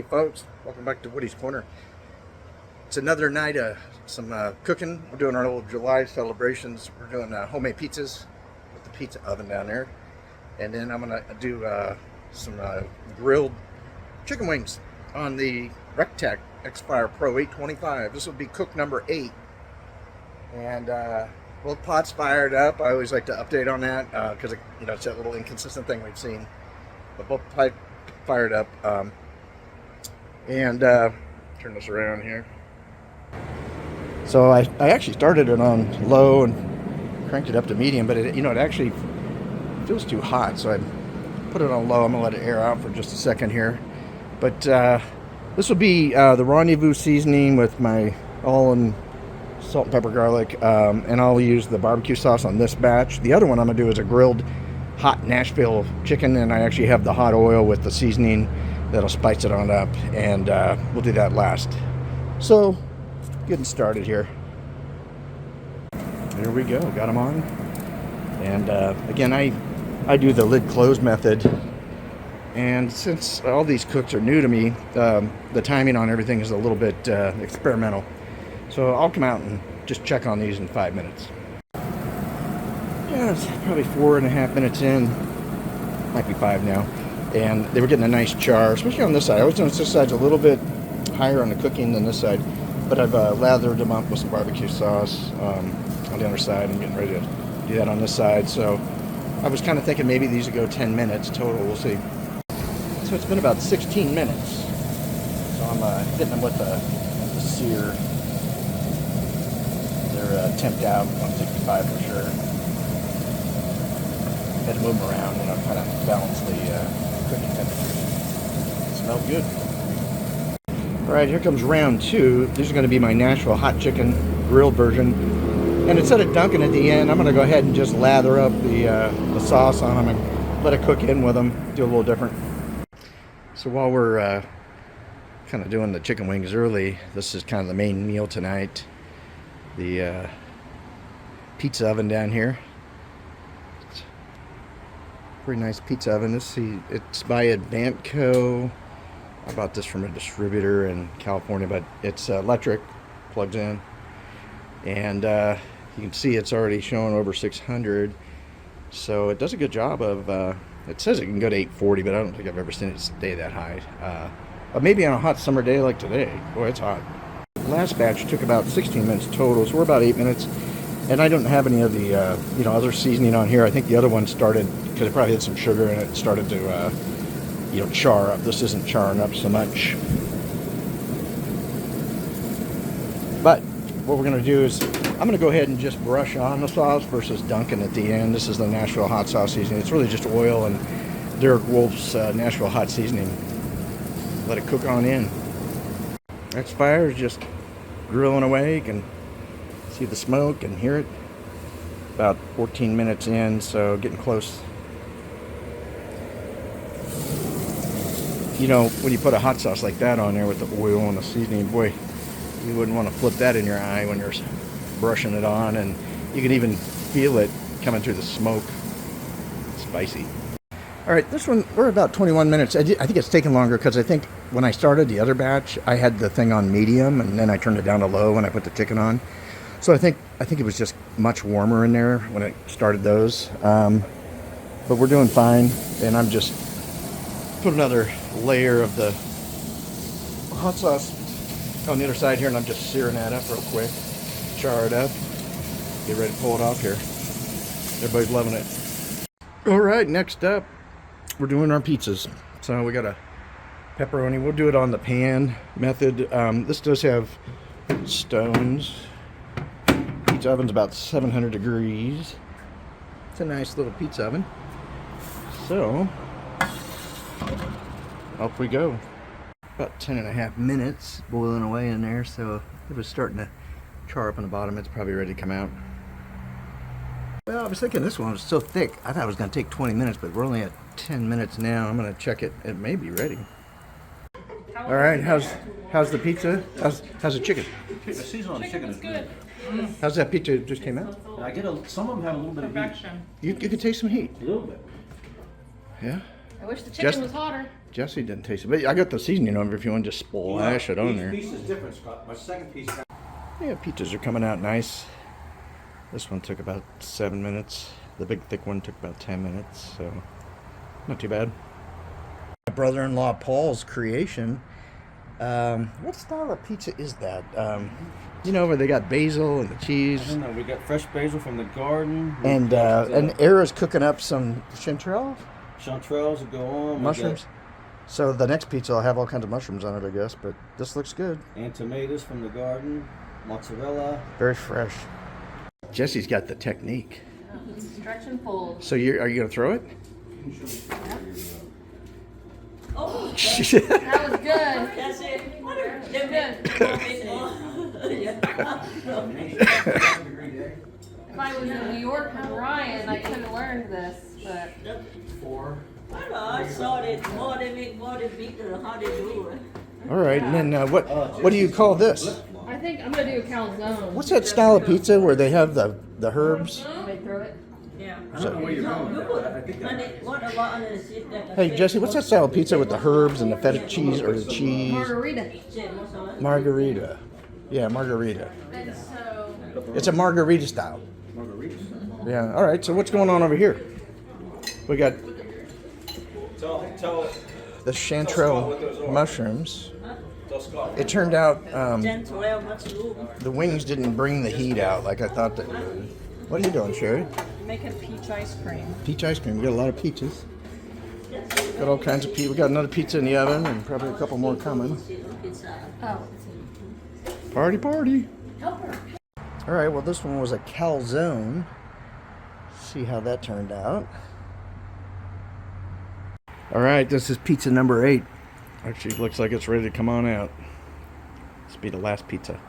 Hey folks, welcome back to Woody's Corner. It's another night of some cooking. We're doing our little July celebrations. We're doing homemade pizzas with the pizza oven down there. And then I'm gonna do some grilled chicken wings on the Recteq Xfire Pro 825. This will be cook number 8. And both pots fired up. I always like to update on that because it's that little inconsistent thing we've seen. But both pipes fired up. Turn this around here. So I actually started it on low and cranked it up to medium, but it actually feels too hot, so I put it on low. I'm gonna let it air out for just a second here. But this will be the rendezvous seasoning with my all-in salt and pepper garlic, and I'll use the barbecue sauce on this batch. The other one I'm gonna do is a grilled hot Nashville chicken, and I actually have the hot oil with the seasoning that'll spice it on up, and we'll do that last. So, getting started here. There we go, got them on. And again, I do the lid close method, and since all these cooks are new to me, the timing on everything is a little bit experimental. So I'll come out and just check on these in 5 minutes. Yeah, it's probably 4.5 minutes in, might be 5 now. And they were getting a nice char, especially on this side. I always notice this side's a little bit higher on the cooking than this side, but I've lathered them up with some barbecue sauce on the other side. I'm getting ready to do that on this side. So I was kind of thinking maybe these would go 10 minutes total. We'll see. So it's been about 16 minutes. So I'm hitting them with the sear. They're temped out on 65 for sure. Had to move them around, kind of balance the cooking temperatures. Smell good. All right, here comes round 2. These are going to be my Nashville hot chicken grilled version. And instead of dunking at the end, I'm going to go ahead and just lather up the sauce on them and let it cook in with them. Do a little different. So while we're kind of doing the chicken wings early, this is kind of the main meal tonight. The pizza oven down here. Pretty nice pizza oven. It's by Advantco. I bought this from a distributor in California, but it's electric, plugs in, and you can see it's already showing over 600. So it does a good job of. It says it can go to 840, but I don't think I've ever seen it stay that high. But maybe on a hot summer day like today, boy, it's hot. Last batch took about 16 minutes total, so we're about 8 minutes. And I don't have any of the other seasoning on here. I think the other one started, because it probably had some sugar in it, it started to char up. This isn't charring up so much. But what we're going to do is I'm going to go ahead and just brush on the sauce versus dunking at the end. This is the Nashville hot sauce seasoning. It's really just oil and Derek Wolf's Nashville hot seasoning. Let it cook on in. Xfire is just grilling away. You can see the smoke and hear it. About 14 minutes in, so getting close. When you put a hot sauce like that on there with the oil and the seasoning, boy, you wouldn't want to flip that in your eye when you're brushing it on, and you can even feel it coming through the smoke. Spicy. All right, this one, we're about 21 minutes. I think it's taking longer because I think when I started the other batch, I had the thing on medium, and then I turned it down to low when I put the chicken on. So I think it was just much warmer in there when it started those. But we're doing fine, and I'm just put another layer of the hot sauce on the other side here, and I'm just searing that up real quick. Char it up. Get ready to pull it off here. Everybody's loving it. All right, next up, we're doing our pizzas. So we got a pepperoni. We'll do it on the pan method. This does have stones. Pizza oven's about 700 degrees. It's a nice little pizza oven. So, off we go. About 10.5 minutes boiling away in there, so it was starting to char up on the bottom. It's probably ready to come out. Well, I was thinking this one was so thick, I thought it was going to take 20 minutes, but we're only at 10 minutes now. I'm going to check it. It may be ready. All right, how's the pizza? How's the chicken? The season on the chicken is good. How's that pizza just came out? I get some of them have a little bit of heat. You could taste some heat. A little bit. Yeah. I wish the chicken was hotter. Jesse didn't taste it, but I got the seasoning on it if you want to just splash it on there. Each piece is different, Scott. My second piece. Yeah, pizzas are coming out nice. This one took about 7 minutes. The big thick one took about 10 minutes, so not too bad. My brother-in-law Paul's creation. What style of pizza is that? You know, where they got basil and the cheese. I don't know. We got fresh basil from the garden. And Era's cooking up some chanterelle chanterelles that go on. mushrooms. So the next pizza will have all kinds of mushrooms on it, I guess. But this looks good. And tomatoes from the garden. Mozzarella. Very fresh. Jesse's got the technique. Stretch and fold. So are you gonna throw it? Oh, That was good. that's it. If I was in New York with Ryan, I could have learned this, but I saw it more than bigger how they do it. All right, and then what do you call this? I think I'm gonna do a calzone. What's that style of pizza where they have the herbs? They throw it. Yeah. I don't know where you're going with that, but I think that. What about on the seat that? Hey Jesse, what's that style of pizza with the herbs and the feta cheese or the cheese? Margarita. Margarita. Yeah, margarita. And so It's a margarita style. Margaritas. Yeah. All right. So what's going on over here? We got Tell the chanterelle mushrooms. Scott. It turned out mushroom. the wings didn't bring the heat out like I thought they would. What are you doing, Sherry? Making peach ice cream. Peach ice cream. We got a lot of peaches. Got all kinds of pizza. We got another pizza in the oven and probably a couple more coming. oh, Party, party. help her. All right. Well, this one was a calzone. See how that turned out. All right. This is pizza number 8. Actually, looks like it's ready to come on out. This will be the last pizza.